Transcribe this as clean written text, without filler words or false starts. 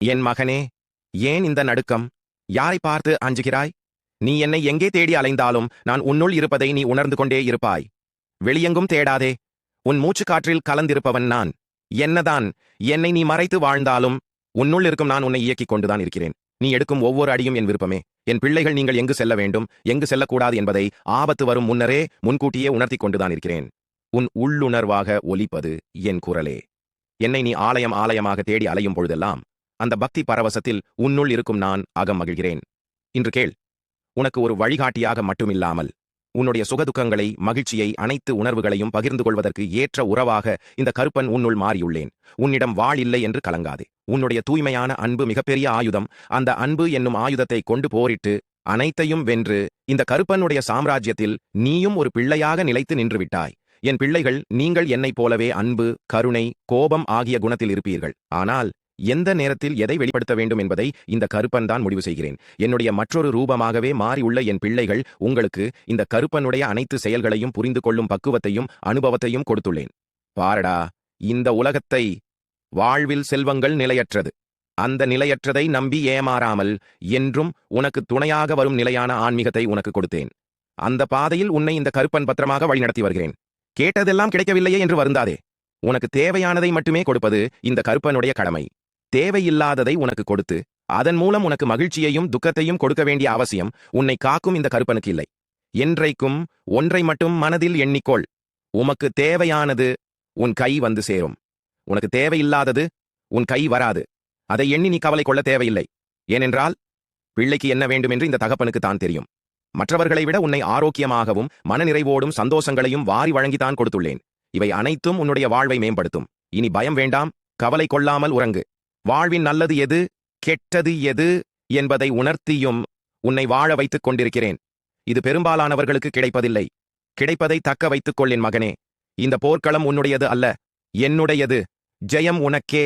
என் மகனே, ஏன் இந்த நடுக்கம்? யாரை பார்த்து அஞ்சுகிறாய்? நீ என்னை எங்கே தேடி அலைந்தாலும் நான் உன்னுள் இருப்பதை நீ உணர்ந்து கொண்டே இருப்பாய். வெளியெங்கும் தேடாதே. உன் மூச்சுக்காற்றில் கலந்திருப்பவன் நான். என்னதான் என்னை நீ மறைத்து வாழ்ந்தாலும் உன்னுள் இருக்கும் நான் உன்னை இயக்கிக் கொண்டுதான் இருக்கிறேன். நீ எடுக்கும் ஒவ்வொரு அடியும் என் விருப்பமே. என் பிள்ளைகள் நீங்கள் எங்கு செல்ல வேண்டும், எங்கு செல்லக்கூடாது என்பதை ஆபத்து வரும் முன்னரே முன்கூட்டியே உணர்த்திக் கொண்டுதான் இருக்கிறேன். உன் உள்ளுணர்வாக ஒலிப்பது என் குரலே. என்னை நீ ஆலயம் ஆலயமாக தேடி அலையும் பொழுதெல்லாம் அந்த பக்தி பரவசத்தில் உன்னுள் இருக்கும் நான் அகம் மகிழ்கிறேன். இன்று கேள். உனக்கு ஒரு வழிகாட்டியாக மட்டுமில்லாமல் உன்னுடைய சுகதுக்கங்களை, மகிழ்ச்சியை, அனைத்து உணர்வுகளையும் பகிர்ந்து கொள்வதற்கு ஏற்ற உறவாக இந்த கருப்பன் உன்னுள் மாறியுள்ளேன். உன்னிடம் வாழ் இல்லை என்று கலங்காதே. உன்னுடைய தூய்மையான அன்பு மிகப்பெரிய ஆயுதம். அந்த அன்பு என்னும் ஆயுதத்தை கொண்டு போரிட்டு அனைத்தையும் வென்று இந்த கருப்பனுடைய சாம்ராஜ்யத்தில் நீயும் ஒரு பிள்ளையாக நிலைத்து நின்று விட்டாய். என் பிள்ளைகள், நீங்கள் என்னைப் போலவே அன்பு, கருணை, கோபம் ஆகிய குணத்தில் இருப்பீர்கள். ஆனால் எந்த நேரத்தில் எதை வெளிப்படுத்த வேண்டும் என்பதை இந்த கருப்பன் தான் முடிவு செய்கிறேன். என்னுடைய மற்றொரு ரூபமாகவே மாறியுள்ள என் பிள்ளைகள், உங்களுக்கு இந்த கருப்பனுடைய அனைத்து செயல்களையும் புரிந்து கொள்ளும் பக்குவத்தையும் அனுபவத்தையும் கொடுத்துள்ளேன். பாரடா, இந்த உலகத்தை வாழ்வில் செல்வங்கள் நிலையற்றது. அந்த நிலையற்றதை நம்பி ஏமாறாமல் என்றும் உனக்கு துணையாக வரும் நிலையான ஆன்மீகத்தை உனக்கு கொடுத்தேன். அந்த பாதையில் உன்னை இந்த கருப்பன் பத்திரமாக வழிநடத்தி வருகிறேன். கேட்டதெல்லாம் கிடைக்கவில்லையே என்று வருந்தாதே. உனக்கு தேவையானதை மட்டுமே கொடுப்பது இந்த கருப்பனுடைய கடமை. தேவையில்லாததை உனக்கு கொடுத்து அதன் மூலம் உனக்கு மகிழ்ச்சியையும் துக்கத்தையும் கொடுக்க வேண்டிய அவசியம் உன்னை காக்கும் இந்த கருப்பனுக்கு இல்லை. என்றைக்கும் ஒன்றை மட்டும் மனதில் எண்ணிக்கொள். உமக்கு தேவையானது உன் கை வந்து சேரும். உனக்கு தேவையில்லாதது உன் கை வராது. அதை எண்ணி நீ கவலை கொள்ள தேவையில்லை. ஏனென்றால் பிள்ளைக்கு என்ன வேண்டும் என்று இந்த தகப்பனுக்கு தான் தெரியும். மற்றவர்களை விட உன்னை ஆரோக்கியமாகவும் மனநிறைவோடும் சந்தோஷங்களையும் வாரி வழங்கித்தான் கொடுத்துள்ளேன். இவை அனைத்தும் உன்னுடைய வாழ்வை மேம்படுத்தும். இனி பயம் வேண்டாம், கவலை கொள்ளாமல் உறங்கு. வாழ்வின் நல்லது எது, கெட்டது எது என்பதை உணர்த்தியும் உன்னை வாழ வைத்துக் கொண்டிருக்கிறேன். இது பெரும்பாலானவர்களுக்கு கிடைப்பதில்லை. கிடைப்பதை தக்க வைத்துக் கொள் என் மகனே. இந்த போர்க்களம் உன்னுடையது அல்ல, என்னுடையது. ஜெயம் உனக்கே.